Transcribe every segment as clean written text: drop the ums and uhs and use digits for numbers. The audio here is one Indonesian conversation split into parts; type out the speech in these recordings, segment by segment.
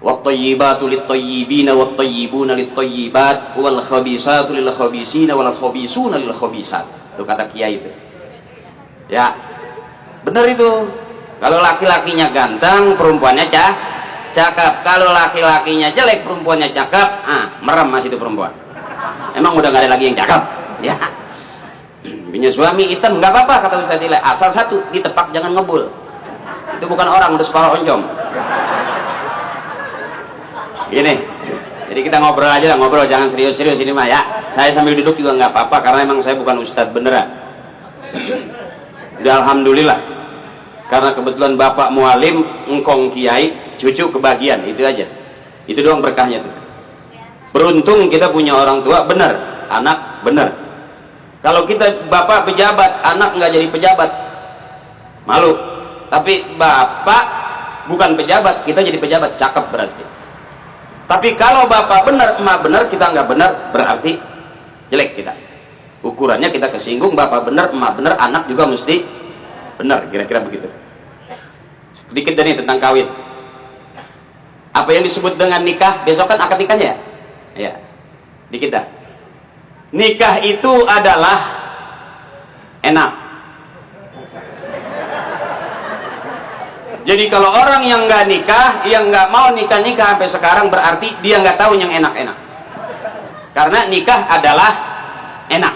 wat-thayyibatu lit-thayyibina wat-thayyibuna lit-thayyibat wal khabisatu lil khabisina wal khabisuna lil khabisat. Itu kata kiai itu. Ya, benar itu. Kalau laki-lakinya ganteng, perempuannya cakep. Kalau laki-lakinya jelek, perempuannya cakep, merem masih itu perempuan. Emang udah gak ada lagi yang cakep? Ya. Punya suami hitam nggak apa-apa kata Ustaz Ila, asal satu ditepak jangan ngebul. Itu bukan orang, udah separuh oncom. Gini, jadi kita ngobrol aja lah, ngobrol, jangan serius-serius ini mah ya. Saya sambil duduk juga nggak apa-apa karena emang saya bukan ustadz beneran. Udah alhamdulillah, karena kebetulan bapak mualim, engkong kiai, cucu kebagian, itu aja. Itu doang berkahnya tuh. Beruntung kita punya orang tua bener, anak bener. Kalau kita bapak pejabat, anak nggak jadi pejabat, malu. Tapi bapak bukan pejabat, kita jadi pejabat, cakep berarti. Tapi kalau bapak benar, emak benar, kita nggak benar, berarti jelek kita. Ukurannya kita kesinggung, bapak benar, emak benar, anak juga mesti benar, kira-kira begitu. Sedikit nih tentang kawin. Apa yang disebut dengan nikah? Besok kan akad nikahnya ya? Ya, dikit dah. Nikah itu adalah enak. Jadi kalau orang yang nggak nikah, yang nggak mau nikah sampai sekarang, berarti dia nggak tahu yang enak-enak. Karena nikah adalah enak.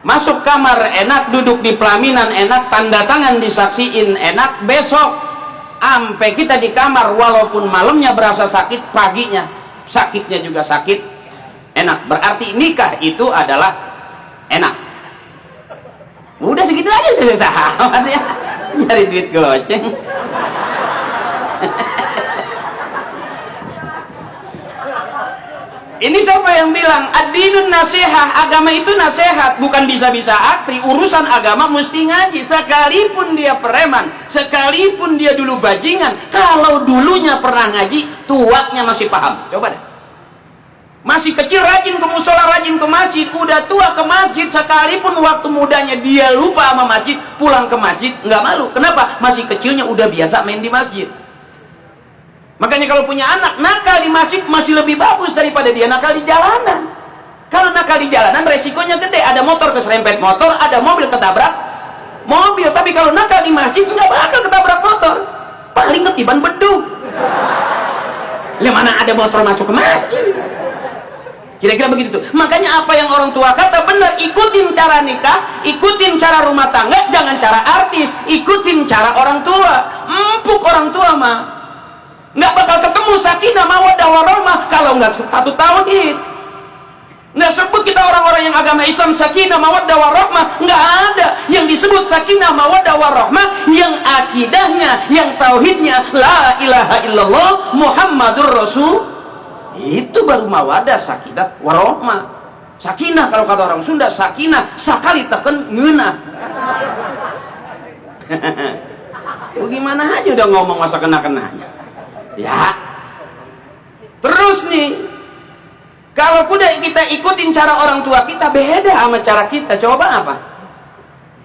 Masuk kamar enak, duduk di pelaminan enak, tanda tangan disaksiin enak, besok sampai kita di kamar walaupun malamnya berasa sakit, paginya sakitnya juga sakit, enak. Berarti nikah itu adalah enak. Udah segitu aja sahabat ya. Nyari duit goceng. Ini siapa yang bilang ad-dinun nasihat? Agama itu nasihat, bukan bisa-bisa akri. Urusan agama mesti ngaji. Sekalipun dia preman, sekalipun dia dulu bajingan, kalau dulunya pernah ngaji, tuanya masih paham. Coba deh. Masih kecil rajin ke musola, rajin ke masjid, udah tua ke masjid, sekalipun waktu mudanya dia lupa sama masjid, pulang ke masjid nggak malu. Kenapa? Masih kecilnya udah biasa main di masjid. Makanya kalau punya anak nakal di masjid masih lebih bagus daripada dia nakal di jalanan. Kalau nakal di jalanan resikonya gede, ada motor keserempet motor, ada mobil ketabrak mobil. Tapi kalau nakal di masjid nggak bakal ketabrak motor, paling ketiban beduk. Lah mana ada motor masuk ke masjid? Kira-kira begitu tuh. Makanya apa yang orang tua kata benar, ikutin cara nikah, ikutin cara rumah tangga, jangan cara artis, ikutin cara orang tua. Empuk orang tua mah nggak bakal ketemu sakinah mawaddah warahmah kalau nggak satu tauhid. Nggak sebut kita orang-orang yang agama Islam sakinah mawaddah warahmah, nggak ada. Yang disebut sakinah mawaddah warahmah yang akidahnya, yang tauhidnya la ilaha illallah Muhammadur Rasul. Itu baru mawadah, sakinah, warohmah. Sakinah kalau kata orang Sunda, sakinah sakali teken ngeunah. Gimana aja udah ngomong masa kena-kenanya. Ya. Terus nih, kalau kuda kita ikutin cara orang tua kita, beda sama cara kita. Coba apa?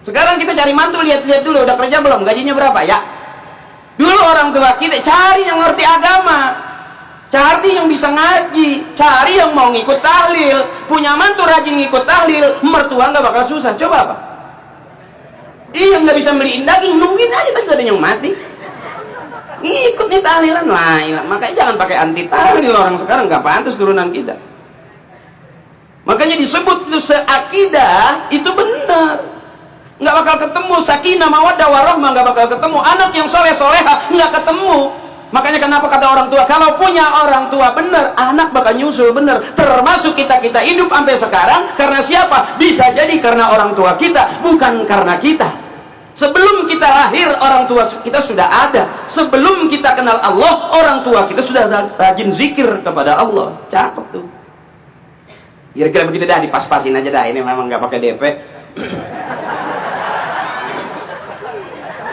Sekarang kita cari mantu, lihat-lihat dulu udah kerja belum, gajinya berapa ya. Dulu orang tua kita cari yang ngerti agama, cari yang bisa ngaji, cari yang mau ngikut tahlil. Punya mantu rajin ngikut tahlil, mertua nggak bakal susah. Coba apa? Iya, nggak bisa beliin daging, nungguin aja tadi ada yang mati. Ngikut nih tahlilan, lah. Makanya jangan pakai anti tahlil, orang sekarang nggak pantas turunan kita. Makanya disebut itu seakidah, itu benar. Nggak bakal ketemu sakinah mawaddah warahmah, nggak bakal ketemu. Anak yang soleh soleha nggak ketemu. Makanya kenapa kata orang tua, kalau punya orang tua benar, anak bakal nyusul benar. Termasuk kita hidup sampai sekarang karena siapa? Bisa jadi karena orang tua kita, bukan karena kita. Sebelum kita lahir, orang tua kita sudah ada. Sebelum kita kenal Allah, orang tua kita sudah rajin zikir kepada Allah. Cakep tuh. Kira-kira begitu dah, dipas-pasin aja dah. Ini memang nggak pakai DP.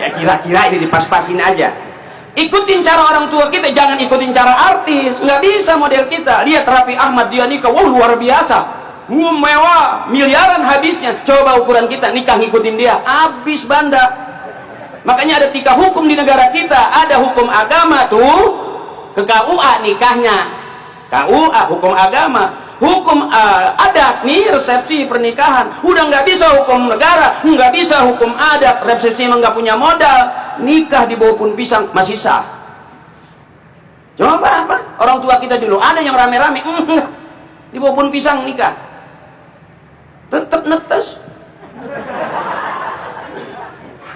Ya kira-kira ini dipas-pasin aja. Ikutin cara orang tua kita, jangan ikutin cara artis. Nggak bisa model kita. Lihat Raffi Ahmad, dia nikah, wow luar biasa, mewah, miliaran habisnya. Coba ukuran kita, nikah ngikutin dia, habis banda. Makanya ada 3 hukum di negara kita. Ada hukum agama tuh, ke KUA nikahnya. KUA hukum agama, hukum adat nih resepsi pernikahan. Udah nggak bisa hukum negara, nggak bisa hukum adat. Resepsi emang nggak punya modal, nikah di bawah pohon pisang masih sah. Cuma apa? Orang tua kita dulu ada yang rame-rame, di bawah pohon pisang nikah, tetap netes.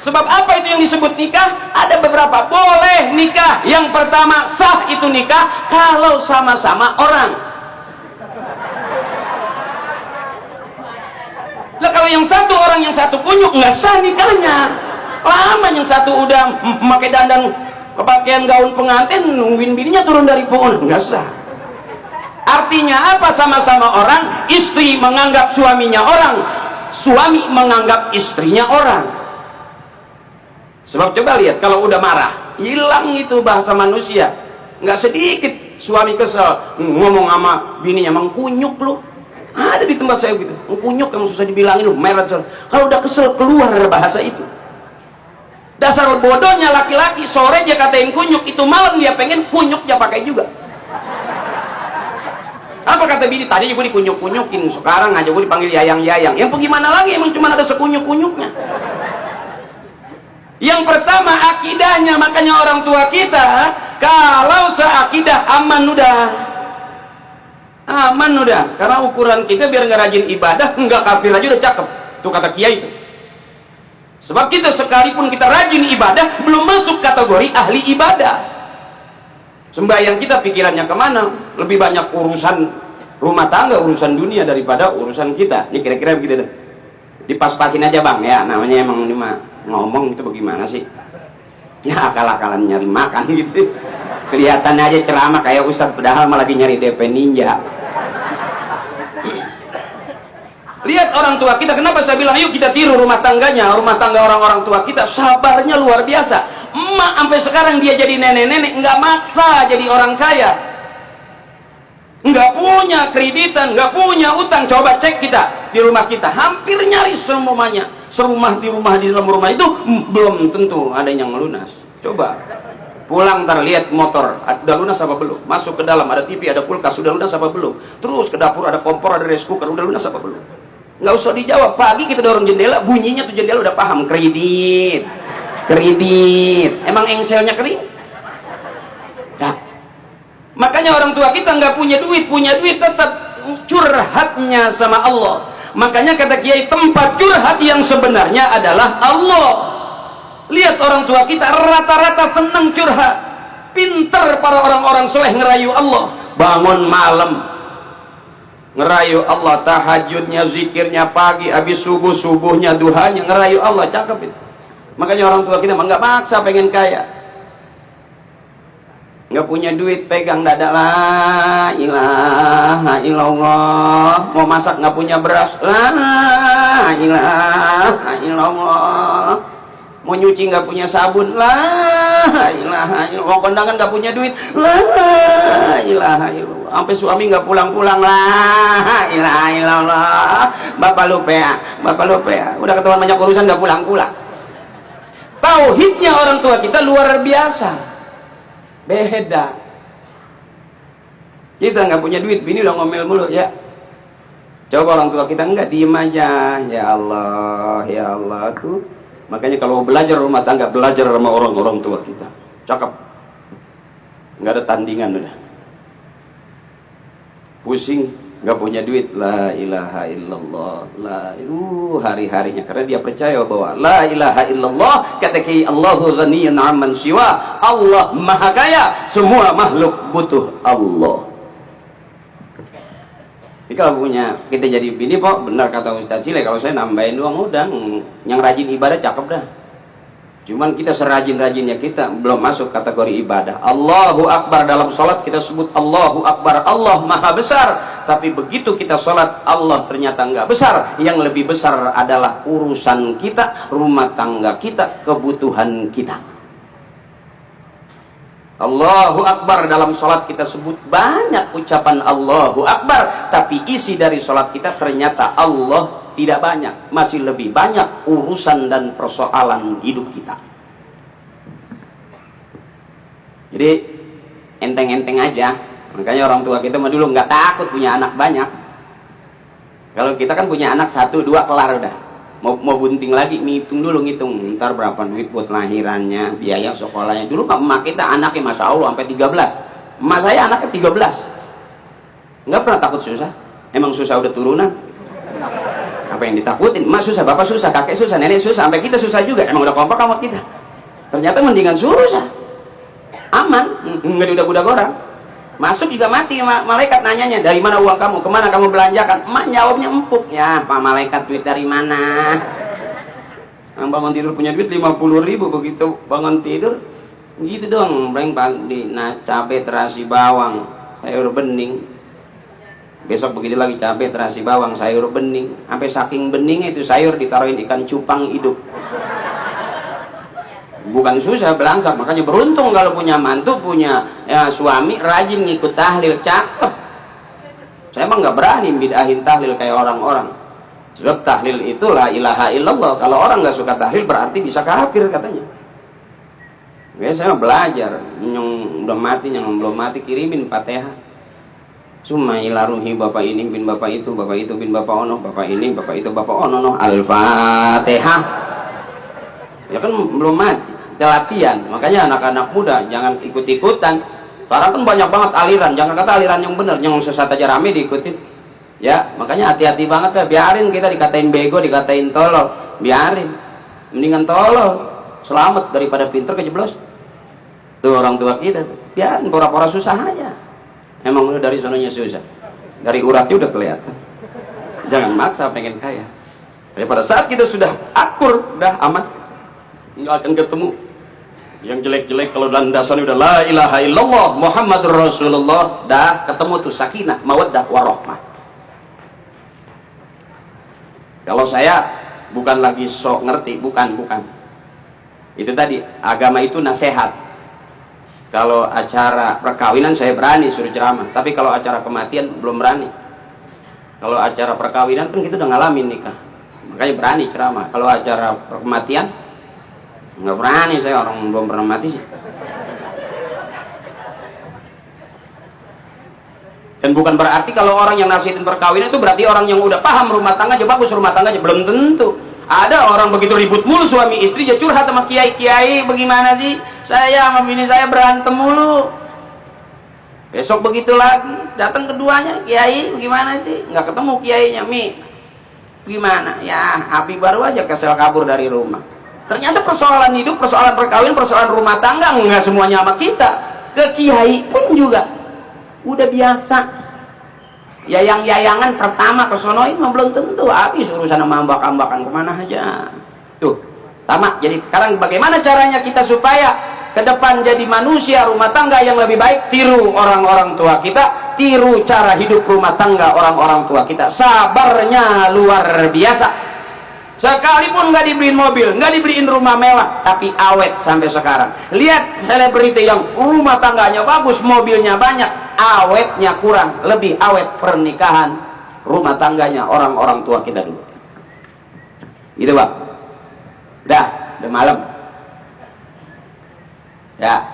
Sebab apa itu yang disebut nikah? Ada beberapa. Boleh nikah. Yang pertama, sah itu nikah kalau sama-sama orang. Lah kalau yang satu orang, yang satu kunyuk, nggak sah nikahnya. Lama yang satu udah memakai dandan kepakaian gaun pengantin, nungguin bininya turun dari pohon, nggak sah. Artinya apa? Sama-sama orang, istri menganggap suaminya orang, suami menganggap istrinya orang. Sebab coba lihat, kalau udah marah, hilang itu bahasa manusia. Nggak sedikit suami kesel, ngomong sama bininya, mengkunyuk lu. Ada di tempat saya gitu, mengkunyuk emang susah dibilangin lu, merah. Kalau udah kesel, keluar bahasa itu. Dasar bodohnya laki-laki, sore dia katain kunyuk, itu malam dia pengen kunyuknya pakai juga. Apa kata bini? Tadi gue dikunyuk-kunyukin, sekarang aja gue dipanggil yayang-yayang. Yang gimana lagi, emang cuma ada sekunyuk-kunyuknya. Yang pertama akidahnya. Makanya orang tua kita kalau seakidah aman udah, karena ukuran kita biar nggak rajin ibadah, nggak kafir aja udah cakep tuh kata kiai itu. Sebab kita sekalipun kita rajin ibadah belum masuk kategori ahli ibadah. Sembahyang kita pikirannya kemana? Lebih banyak urusan rumah tangga, urusan dunia daripada urusan kita. Ini kira-kira begitu deh. Dipas-pasin aja bang ya, namanya emang ini mah ngomong itu bagaimana sih ya, akal-akalan nyari makan gitu. Kelihatan aja ceramah kayak ustadz, padahal malah lagi nyari DP ninja. Lihat orang tua kita, kenapa saya bilang yuk kita tiru rumah tangganya, rumah tangga orang-orang tua kita, sabarnya luar biasa. Emak sampai sekarang dia jadi nenek-nenek nggak maksa jadi orang kaya, nggak punya kreditan, nggak punya utang. Coba cek kita di rumah kita, hampir nyaris semuanya. Serumah di dalam rumah itu belum tentu ada yang lunas. Coba pulang ntar lihat motor, udah lunas apa belum? Masuk ke dalam ada TV, ada kulkas, udah lunas apa belum? Terus ke dapur ada kompor, ada rice cooker, udah lunas apa belum? Nggak usah dijawab. Pagi kita dorong jendela, bunyinya tuh jendela udah paham, kredit. Emang engselnya kering? Nah, makanya orang tua kita nggak punya duit tetap curhatnya sama Allah. Makanya kata kiai, tempat curhat yang sebenarnya adalah Allah. Lihat orang tua kita rata-rata senang curhat. Pinter para orang-orang soleh ngerayu Allah. Bangun malam ngerayu Allah, tahajudnya, zikirnya pagi, habis subuhnya, duhanya ngerayu Allah, cakep itu. Makanya orang tua kita nggak maksa pengen kaya. Nggak punya duit pegang dada, la ilaha illallah. Mau masak nggak punya beras, la ilaha illallah. Mau nyuci nggak punya sabun, la ilaha illallah. Mau kondangan nggak punya duit, la ilaha illallah. Sampai suami nggak pulang-pulang, la ilaha illallah. Bapak lupa ya, udah ketahuan banyak urusan nggak pulang-pulang. Tauhidnya orang tua kita luar biasa. Beda. Kita nggak punya duit, bini udah ngomel mulu ya. Coba orang tua kita enggak, diem aja. Ya Allah tuh. Makanya kalau belajar rumah tangga, belajar sama orang-orang tua kita. Cakep. Nggak ada tandingan udah. Pusing, nggak punya duit, la ilaha illallah, hari-harinya karena dia percaya bahwa la ilaha illallah, kata Kiai, Allahu ghaniyyun 'amman siwa. Allah maha kaya, semua makhluk butuh Allah. Jadi kalau punya kita jadi bini, Pak, benar kata Ustaz Sile, kalau saya nambahin doang udah, yang rajin ibadah cakep dah. Cuman kita serajin-rajinnya kita belum masuk kategori ibadah. Allahu Akbar dalam sholat kita sebut Allahu Akbar, Allah maha besar. Tapi begitu kita sholat, Allah ternyata enggak besar. Yang lebih besar adalah urusan kita, rumah tangga kita, kebutuhan kita. Allahu Akbar dalam sholat kita sebut banyak ucapan Allahu Akbar. Tapi isi dari sholat kita ternyata Allah tidak banyak, masih lebih banyak urusan dan persoalan hidup kita. Jadi enteng-enteng aja. Makanya orang tua kita mah dulu nggak takut punya anak banyak. Kalau kita kan punya anak 1, 2 kelar udah. Mau bunting lagi, ngitung dulu, ngitung ntar berapa duit buat lahirannya, biaya sekolahnya. Dulu emak kita anaknya masya Allah sampai 13. Emak saya anaknya 13. Nggak pernah takut susah. Emang susah udah turunan. Apa yang ditakutin? Emak susah, bapak susah, kakek susah, nenek susah, sampai kita susah juga. Emang udah kompak sama kita. Ternyata mendingan susah. Aman, nggak diudak-udak orang. Masuk juga mati, malaikat nanyanya, dari mana uang kamu, kemana kamu belanjakan? Emak jawabnya empuk, ya Pak Malaikat duit dari mana? Yang bangun tidur punya duit 50.000, begitu bangun tidur gitu dong, breng pagi, nah cabai terasi bawang, sayur bening. Besok begitu lagi cabai terasi bawang, sayur bening. Sampai saking beningnya itu sayur ditaruhin ikan cupang hidup. Bukan susah belangsak, makanya beruntung kalau punya mantu, punya suami rajin ngikut tahlil, cakep. Saya emang nggak berani bid'ahin tahlil kayak orang-orang. Sebab tahlil itu la ilaha illallah. Kalau orang nggak suka tahlil berarti bisa kafir katanya. Biasanya saya belajar, yang udah mati, yang belum mati kirimin Fatihah. Summa ila ruhi bapak ini bin bapak itu bin bapak ono, bapak ini bapak itu bapak ono, no Al-Fatihah. Ya kan belum mati. Kita latihan, makanya anak-anak muda jangan ikut-ikutan. Sekarang kan banyak banget aliran, jangan kata aliran yang benar, yang sesat aja rame diikutin. Ya, makanya hati-hati banget ya, biarin kita dikatain bego, dikatain tolol, biarin. Mendingan tolol, selamat daripada pinter kejeblos. Tuh orang tua kita, biarin pura-pura susah aja. Emang udah dari sononya susah, dari uratnya udah kelihatan. Jangan maksa pengen kaya. Tapi pada saat kita sudah akur, udah aman, nggak akan ketemu yang jelek-jelek. Kalau landasannya udah la ilaha illallah Muhammadur Rasulullah, dah ketemu tuh sakinah, mawaddah, warahmah. Kalau saya bukan lagi sok ngerti, bukan. Itu tadi, agama itu nasihat. Kalau acara perkawinan saya berani suruh ceramah, tapi kalau acara kematian belum berani. Kalau acara perkawinan kan kita udah ngalamin nikah, makanya berani ceramah. Kalau acara kematian nggak berani, saya orang belum pernah mati sih. Dan bukan berarti kalau orang yang nasihatin perkawinan itu berarti orang yang udah paham rumah tangga aja bagus, rumah tangga aja belum tentu. Ada orang begitu ribut mulu suami istri, dia curhat sama kiai, bagaimana sih saya sama bini saya berantem mulu. Besok begitu lagi, datang keduanya, kiai bagaimana sih, nggak ketemu kiainya, gimana ya, api baru aja kesel kabur dari rumah. Ternyata persoalan hidup, persoalan perkawinan, persoalan rumah tangga nggak semuanya sama kita. Ke kiai pun juga udah biasa. Yayang-yayangan pertama kesonoin mah belum tentu habis urusan sama ambak-ambakan kemana aja. Tuh, tamak. Jadi sekarang bagaimana caranya kita supaya ke depan jadi manusia rumah tangga yang lebih baik? Tiru orang-orang tua kita, tiru cara hidup rumah tangga orang-orang tua kita. Sabarnya luar biasa. Sekalipun nggak dibeliin mobil, nggak dibeliin rumah mewah, tapi awet sampai sekarang. Lihat selebriti yang rumah tangganya bagus, mobilnya banyak, awetnya kurang. Lebih awet pernikahan rumah tangganya orang-orang tua kita dulu. Gitu Pak. Udah malam. Ya.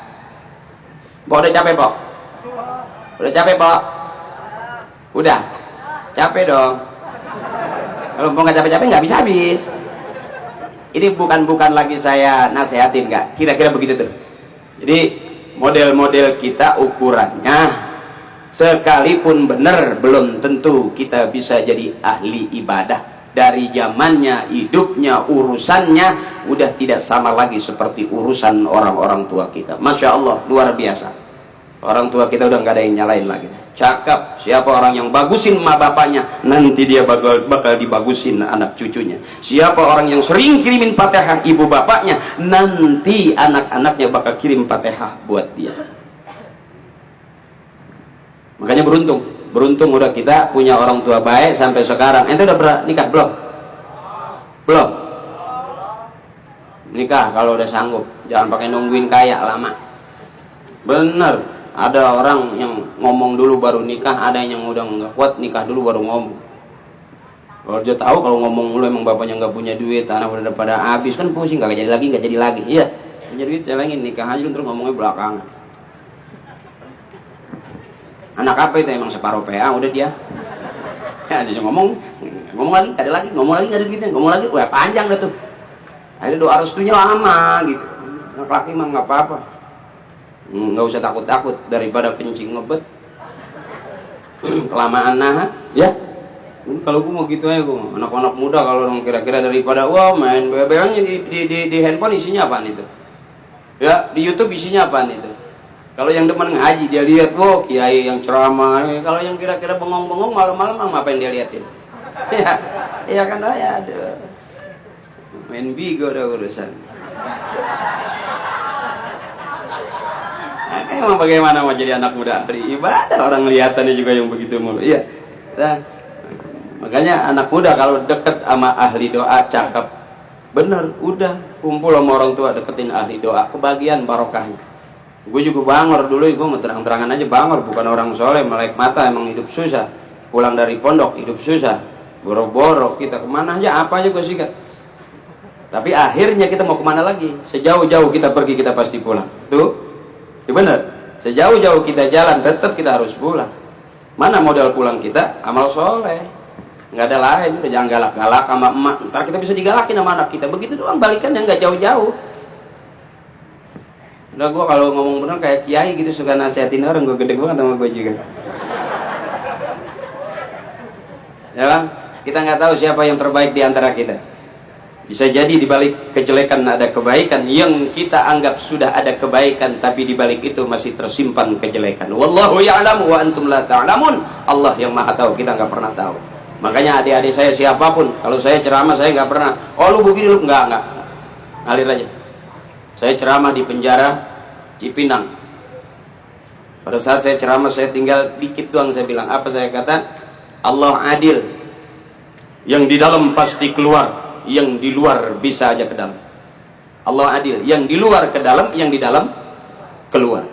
Pok udah capek Pok? Udah capek Pok? Udah. Capek dong. Kalau mau nggak capek-capek nggak bisa habis. Ini bukan lagi saya nasehatin, nggak. Kira-kira begitu tuh. Jadi model-model kita ukurannya, sekalipun benar belum tentu kita bisa jadi ahli ibadah. Dari zamannya, hidupnya, urusannya udah tidak sama lagi seperti urusan orang-orang tua kita. Masya Allah, luar biasa. Orang tua kita udah nggak ada yang nyalain lagi. Cakap, siapa orang yang bagusin emak bapaknya, nanti dia bakal dibagusin anak cucunya. Siapa orang yang sering kirimin Fatihah ibu bapaknya, nanti anak-anaknya bakal kirim Fatihah buat dia. Makanya beruntung udah kita punya orang tua baik sampai sekarang. Ente udah nikah belum? Belum? Nikah kalau udah sanggup, jangan pakai nungguin kaya lama. Bener. Ada orang yang ngomong dulu baru nikah, ada yang udah nggak kuat nikah dulu baru ngomong. Kalau dia tahu kalau ngomong lu emang bapaknya nggak punya duit, anak udah pada habis, kan pusing, nggak jadi lagi. Iya, punya duit celengin nikah aja terus ngomongnya belakangan. Anak apa itu? Emang separuh PA udah dia. Ya, saya ngomong lagi, ada lagi, ngomong lagi, ada duitnya, ngomong lagi, wah panjang dah tuh. Akhirnya doa restunya lama gitu. Anak laki mah nggak apa-apa, nggak usah takut-takut daripada kencing ngebet. Kelamaan nahan, ya. Kalau gue mau gitu aja, gue anak-anak muda kalau kira-kira daripada wah main bebelnya di handphone isinya apaan itu? Ya di YouTube isinya apaan itu? Kalau yang demen ngaji dia lihat, oh kiai yang ceramah. Kalau yang kira-kira bengong-bengong malam-malam ngapain dia liatin? Ya kan ya aduh. Main bigo udah urusan. Nah, emang bagaimana mau jadi anak muda ahli ibadah, orang lihatannya juga yang begitu mulu. Iya. Nah, makanya anak muda kalau deket sama ahli doa cakep, bener, udah kumpul sama orang tua deketin ahli doa, kebagian barokahnya. Gue juga bangor dulu, gue mau terang-terangan aja bangor, bukan orang soleh, melek mata, emang hidup susah. Pulang dari pondok hidup susah, boro-boro kita kemana aja, apa aja gue sikat. Tapi akhirnya kita mau kemana lagi? Sejauh-jauh kita pergi kita pasti pulang. Tuh, ya bener. Sejauh-jauh kita jalan tetap kita harus pulang. Mana modal pulang kita? Amal soleh. Nggak ada lain, udah jangan galak-galak sama emak, ntar kita bisa digalakin sama anak kita, begitu doang balikan yang nggak jauh-jauh. Udah gue kalau ngomong bener kayak kiai gitu, suka nasihatin orang, gue gede banget sama gue juga. Ya bang, kita nggak tahu siapa yang terbaik di antara kita. Bisa jadi di balik kejelekan ada kebaikan, yang kita anggap sudah ada kebaikan, tapi di balik itu masih tersimpan kejelekan. Wallahu ya'lamu wa antum la ta'lamun. Allah yang maha tahu, kita nggak pernah tahu. Makanya adik-adik saya siapapun, kalau saya ceramah saya nggak pernah, oh lu begini lu, nggak, ngalir aja. Saya ceramah di penjara Cipinang. Pada saat saya ceramah saya tinggal dikit doang, saya bilang apa, saya kata Allah adil, yang di dalam pasti keluar, yang di luar bisa aja ke dalam. Allah adil, yang di luar ke dalam, yang di dalam keluar.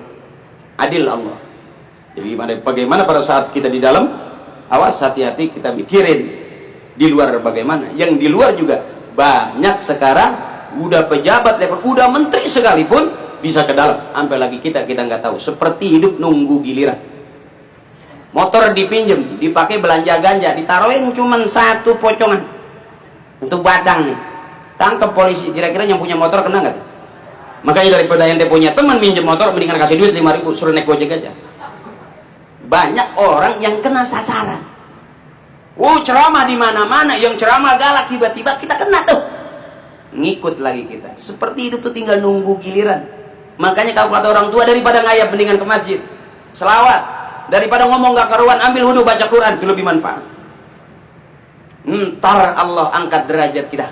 Adil Allah. Jadi bagaimana pada saat kita di dalam, awas hati-hati kita mikirin di luar bagaimana. Yang di luar juga banyak sekarang, udah pejabat level, udah menteri sekalipun bisa ke dalam. Sampai lagi kita nggak tahu. Seperti hidup nunggu giliran. Motor dipinjem, dipakai belanja ganja, ditaruhin cuman satu pocongan untuk batang nih. Tangkap polisi, kira-kira yang punya motor kena nggak? Makanya daripada ente punya teman minjem motor, mendingan kasih duit 5.000 suruh naik gojek aja. Banyak orang yang kena sasaran. Ceramah di mana-mana, yang ceramah galak, tiba-tiba kita kena tuh. Ngikut lagi kita. Seperti hidup tuh tinggal nunggu giliran. Makanya kalau kata orang tua, daripada ngayap mendingan ke masjid. Selawat. Daripada ngomong gak karuan, ambil wudhu baca Quran, itu lebih manfaat. Ntar Allah angkat derajat kita.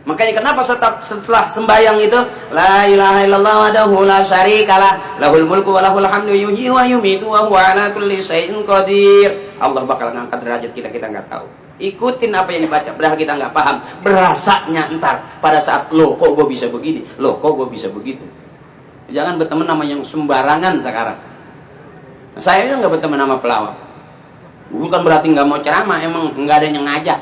Makanya kenapa setelah sembahyang itu la ilaha illallah wahdahu la syarikalah lahul mulku wa lahul hamdu yuhyi wa yumitu wa huwa ala kulli syai'in qadir. Allah bakal ngangkat derajat kita nggak tahu. Ikutin apa yang dibaca, padahal kita nggak paham. Berasanya ntar pada saat loh kok gue bisa begini, loh kok gue bisa begitu. Jangan berteman sama yang sembarangan sekarang. Saya nggak berteman sama pelawak. Bukan berarti nggak mau ceramah, emang nggak ada yang ngajak.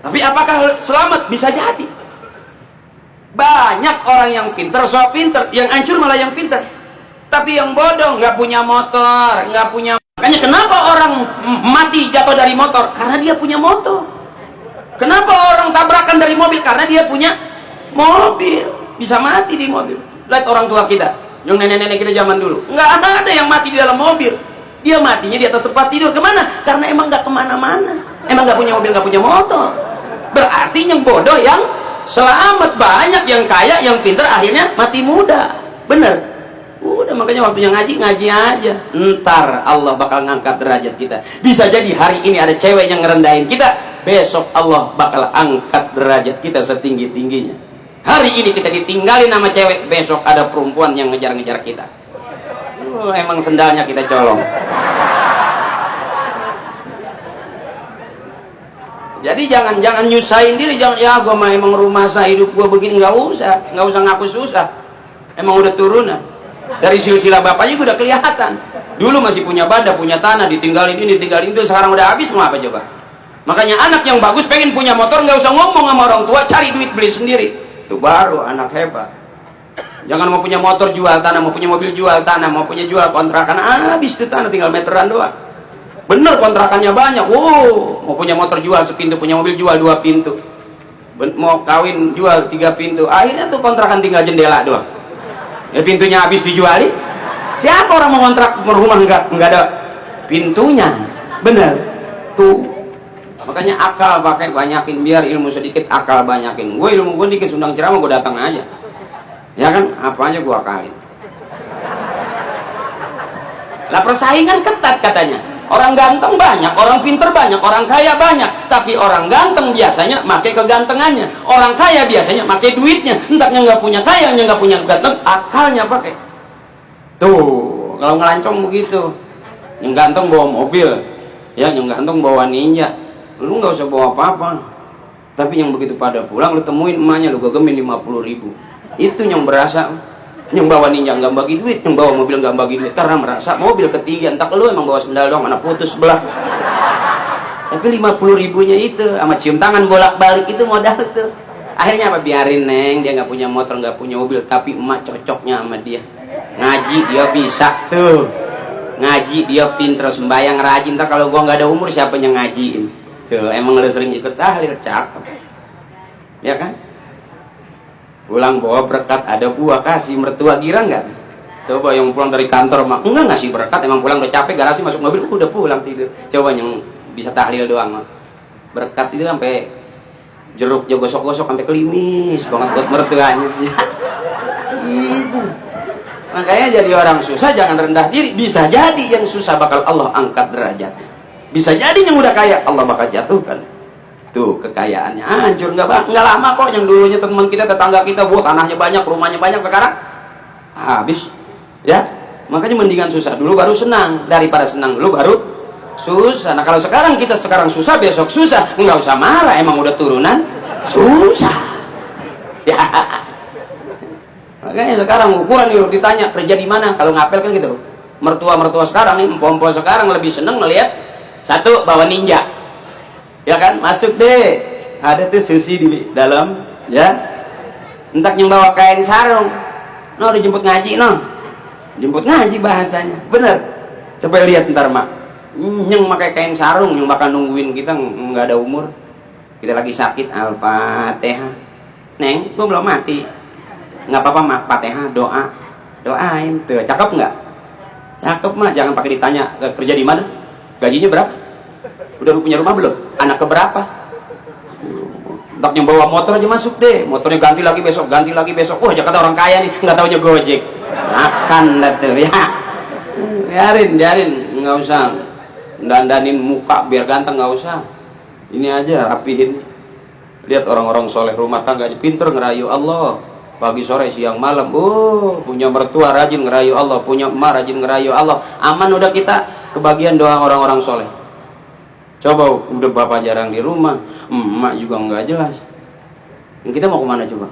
Tapi apakah selamat? Bisa jadi. Banyak orang yang pinter, so pinter, yang hancur malah yang pinter. Tapi yang bodoh nggak punya motor, nggak punya. Makanya kenapa orang mati jatuh dari motor? Karena dia punya motor. Kenapa orang tabrakan dari mobil? Karena dia punya mobil. Bisa mati di mobil. Lihat orang tua kita, yang nenek-nenek kita zaman dulu, nggak ada yang mati di dalam mobil. Dia matinya di atas tempat tidur. Kemana? Karena emang nggak kemana-mana. Emang nggak punya mobil, nggak punya motor. Berarti yang bodoh yang selamat. Banyak yang kaya, yang pintar akhirnya mati muda. Bener? Udah, makanya waktunya ngaji aja. Ntar Allah bakal ngangkat derajat kita. Bisa jadi hari ini ada cewek yang ngerendahin kita, besok Allah bakal angkat derajat kita setinggi-tingginya. Hari ini kita ditinggalin sama cewek, besok ada perempuan yang ngejar-ngejar kita. Emang sendalnya kita colong. Jadi jangan nyusahin diri, jangan ya gue mah emang rumah saya hidup gue begini, nggak usah ngaku susah. Emang udah turunan. Dari silsilah bapaknya gue udah kelihatan. Dulu masih punya banda, punya tanah, ditinggalin ini, ditinggalin itu, sekarang udah habis, mau apa coba? Makanya anak yang bagus pengen punya motor, nggak usah ngomong sama orang tua, cari duit beli sendiri. Itu baru anak hebat. Jangan mau punya motor jual tanah, mau punya mobil jual tanah, mau punya jual kontrakan, habis itu tanah tinggal meteran doang. Bener kontrakannya banyak. Wow, mau punya motor jual sepintu, punya mobil jual 2 pintu. Mau kawin jual 3 pintu. Akhirnya tuh kontrakan tinggal jendela doang. Ya pintunya habis dijuali. Siapa orang mau kontrak rumah enggak ada pintunya. Bener. Tuh. Makanya akal pakai banyakin, biar ilmu sedikit akal banyakin. Gue ilmu gue dikit, undang ceramah gue datang aja. Ya kan, apa aja gue akalin. Lah persaingan ketat katanya. Orang ganteng banyak, orang pinter banyak, orang kaya banyak. Tapi orang ganteng biasanya pakai kegantengannya. Orang kaya biasanya pakai duitnya. Entahnya nggak punya kaya, nggak punya ganteng, akalnya pakai. Tuh, kalau ngelancong begitu. Yang ganteng bawa mobil, ya, yang ganteng bawa ninja. Lu nggak usah bawa apa-apa. Tapi yang begitu pada pulang, lu temuin emaknya, lu gegemin 50.000. Itu yang berasa. Yang bawa ninja nggak bagi duit, yang bawa mobil nggak bagi duit karena merasa mobil ketiga. Entah lu emang bawa sendal doang, mana putus sebelah. Tapi 50.000-nya itu sama cium tangan bolak-balik itu modal tuh. Akhirnya apa? Biarin neng, dia nggak punya motor, nggak punya mobil, tapi emak cocoknya sama dia. Ngaji dia bisa tuh, ngaji dia pinter, sembahyang rajin. Entah kalau gua nggak ada umur siapa yang ngajiin? Tuh, emang lu sering ikut tahlil, cakep, ya kan? Pulang bawa berkat, ada buah, kasih mertua, girang nggak? Coba yang pulang dari kantor mah enggak ngasih berkat, emang pulang udah capek, garasi masuk mobil udah pulang tidur. Coba yang bisa tahlil doang mah berkat itu sampai jeruk jo gosok-gosok sampai kelimis banget buat mertuanya. Gitu. Makanya jadi orang susah jangan rendah diri. Bisa jadi yang susah bakal Allah angkat derajatnya. Bisa jadi yang udah kaya Allah bakal jatuhkan tuh kekayaannya, hancur. Nggak lama kok. Yang dulunya teman kita, tetangga kita, buat tanahnya banyak, rumahnya banyak, sekarang habis, ya. Makanya mendingan susah dulu baru senang, daripada senang dulu baru susah. Nah kalau sekarang kita sekarang susah, besok susah, nggak usah marah, emang udah turunan susah, ya. Makanya sekarang ukuran yuk ditanya kerja di mana, kalau ngapel kan gitu. Mertua sekarang nih, empom-empom sekarang lebih seneng ngelihat satu bawa ninja, ya kan, masuk deh, ada tuh sushi di dalam, ya, entak yang bawa kain sarung, no dijemput ngaji, no jemput ngaji bahasanya, bener. Coba lihat ntar mak, yang pakai kain sarung, yang bakal nungguin kita nggak ada umur, kita lagi sakit, Al-Fatihah, neng, gua belum mati, nggak apa-apa mak, Fatihah, doain, tuh, cakep nggak? Cakep mah, jangan pakai ditanya kerja di mana, gajinya berapa, udah lu punya rumah belum, anak keberapa. Entak yang bawa motor aja masuk deh, motornya ganti lagi besok, wah Jakarta orang kaya nih, nggak taunya Gojek, makan dah tuh, ya. Biarin, nggak usah dandanin muka biar ganteng, nggak usah. Ini aja rapihin. Lihat orang-orang soleh rumah tangganya pinter ngerayu Allah, pagi sore siang malam. Punya mertua rajin ngerayu Allah, punya emak rajin ngerayu Allah. Aman udah kita, kebagian doa orang-orang soleh. Coba udah bapak jarang di rumah, emak juga nggak jelas. Kita mau kemana coba?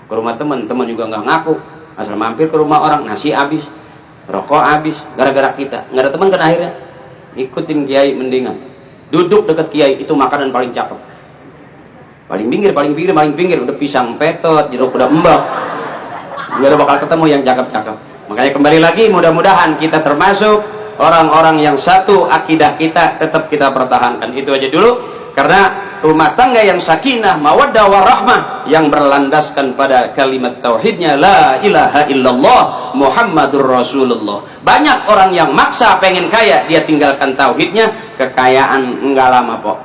Ke rumah teman juga nggak ngaku. Asal mampir ke rumah orang, nasi habis, rokok habis, gara-gara kita. Nggak ada teman kan akhirnya. Ikutin kiai mendingan. Duduk dekat kiai, itu makanan paling cakep. Paling pinggir, udah pisang petot, jeruk udah embak. Nggak ada bakal ketemu yang cakep-cakep. Makanya kembali lagi, mudah-mudahan kita termasuk orang-orang yang satu akidah kita tetap kita pertahankan. Itu aja dulu, karena rumah tangga yang sakinah, mawaddah warahmah, yang berlandaskan pada kalimat tauhidnya la ilaha illallah Muhammadur Rasulullah. Banyak orang yang maksa pengen kaya, dia tinggalkan tauhidnya, kekayaan enggak lama kok.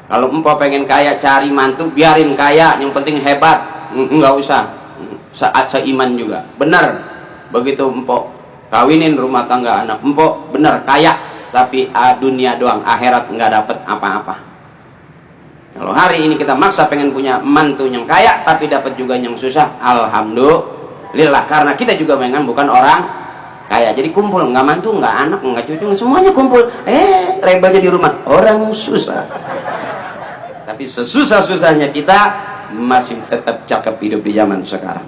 Kalau empok pengen kaya, cari mantu, biarin kaya, yang penting hebat, enggak usah saat seiman juga, benar. Begitu empok kawinin rumah tangga anak empok, bener kaya, tapi dunia doang, akhirat nggak dapet apa-apa. Kalau hari ini kita maksa pengen punya mantu yang kaya, tapi dapat juga yang susah, alhamdulillah, karena kita juga memang bukan orang kaya. Jadi kumpul, nggak mantu, nggak anak, nggak cucu, semuanya kumpul. Rebelnya di rumah, orang susah. Tapi sesusah-susahnya kita masih tetap cakep hidup di zaman sekarang.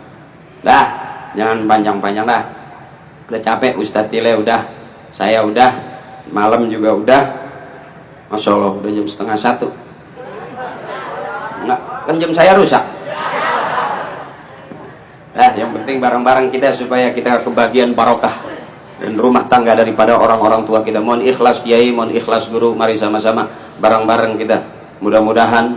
Dah, jangan panjang-panjang dah. Udah capek, Ustadz Tile udah, saya udah, malam juga udah. Masya Allah, udah jam 12:30. Enggak, kan jam saya rusak. Nah, yang penting barang-barang kita supaya kita kebagian barokah dan rumah tangga daripada orang-orang tua kita. Mohon ikhlas kiai, mohon ikhlas guru, mari sama-sama bareng-bareng kita. Mudah-mudahan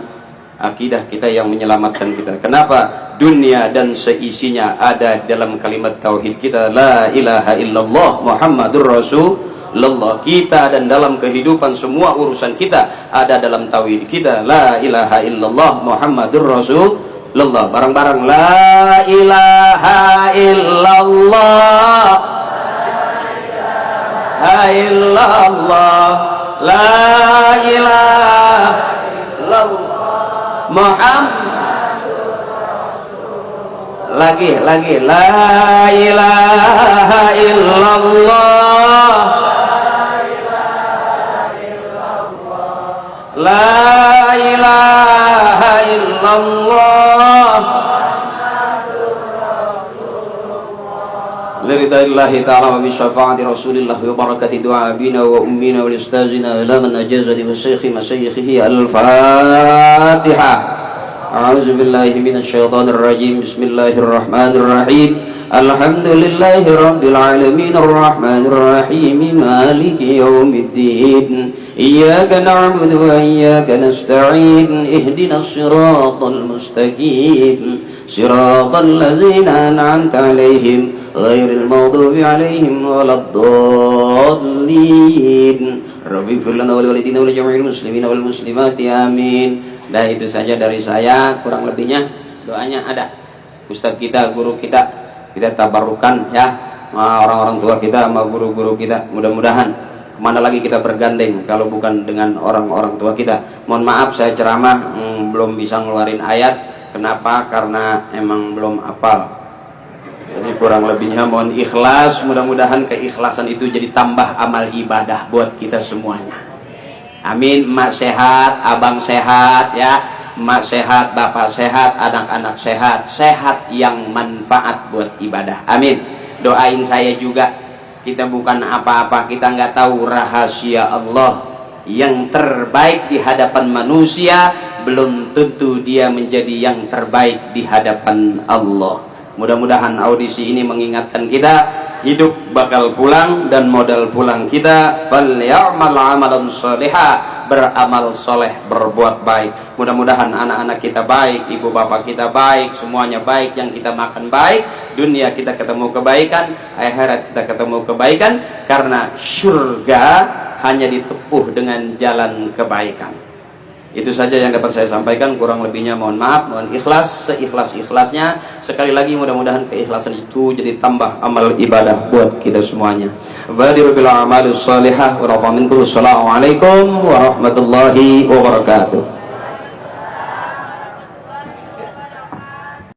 akidah kita yang menyelamatkan kita. Kenapa? Dunia dan seisinya ada dalam kalimat tauhid kita, la ilaha illallah Muhammadur Rasulullah. Kita dan dalam kehidupan semua urusan kita ada dalam tauhid kita, la ilaha illallah Muhammadur Rasulullah. Bareng-bareng, la ilaha illallah, la illallah, la ilaha illallah Muhammad. Lagi la ilaha illallah, la ilaha illallah liridaillahi ta'ala wa bisyafaati rasulillah wa barakati du'a abina wa ummina wa ustazina ila man ajazani wa syekhi masyayikhihi al-Fatihah. A'udzu billahi minasy syaithanir rajim. Bismillahirrahmanirrahim. Alhamdulillahi rabbil alamin arrahmanir rahim maliki yaumiddin. Iyyaka na'budu wa iyyaka nasta'in. Ihdinas siratal mustaqim. Siratal ladzina an'amta 'alaihim ghairil maghdubi 'alaihim waladdallin. Rabbi ighfir lana wa liwalidina wa lijami'il muslimina wal muslimati amin. Nah, itu saja dari saya, kurang lebihnya doanya ada. Ustadz kita, guru kita tabarukan ya, orang-orang tua kita sama guru-guru kita. Mudah-mudahan kemana lagi kita bergandeng kalau bukan dengan orang-orang tua kita. Mohon maaf saya ceramah belum bisa ngeluarin ayat. Kenapa? Karena emang belum hafal. Jadi kurang lebihnya mohon ikhlas. Mudah-mudahan keikhlasan itu jadi tambah amal ibadah buat kita semuanya. Amin. Emak sehat, abang sehat ya, emak sehat, bapak sehat, anak-anak sehat, sehat yang manfaat buat ibadah. Amin. Doain saya juga. Kita bukan apa-apa, kita nggak tahu rahasia Allah. Yang terbaik di hadapan manusia belum tentu dia menjadi yang terbaik di hadapan Allah. Mudah-mudahan audisi ini mengingatkan kita, hidup bakal pulang dan modal pulang kita falyamal amalan shalihah, beramal soleh, berbuat baik. Mudah-mudahan anak-anak kita baik, ibu bapak kita baik, semuanya baik, yang kita makan baik, dunia kita ketemu kebaikan, akhirat kita ketemu kebaikan, karena surga hanya ditepuh dengan jalan kebaikan. Itu saja yang dapat saya sampaikan, kurang lebihnya mohon maaf, mohon ikhlas, seikhlas-ikhlasnya. Sekali lagi mudah-mudahan keikhlasan itu jadi tambah amal ibadah buat kita semuanya. Badiru bil a'malis shalihah wa rafa minkum. Assalamualaikum warahmatullahi wabarakatuh.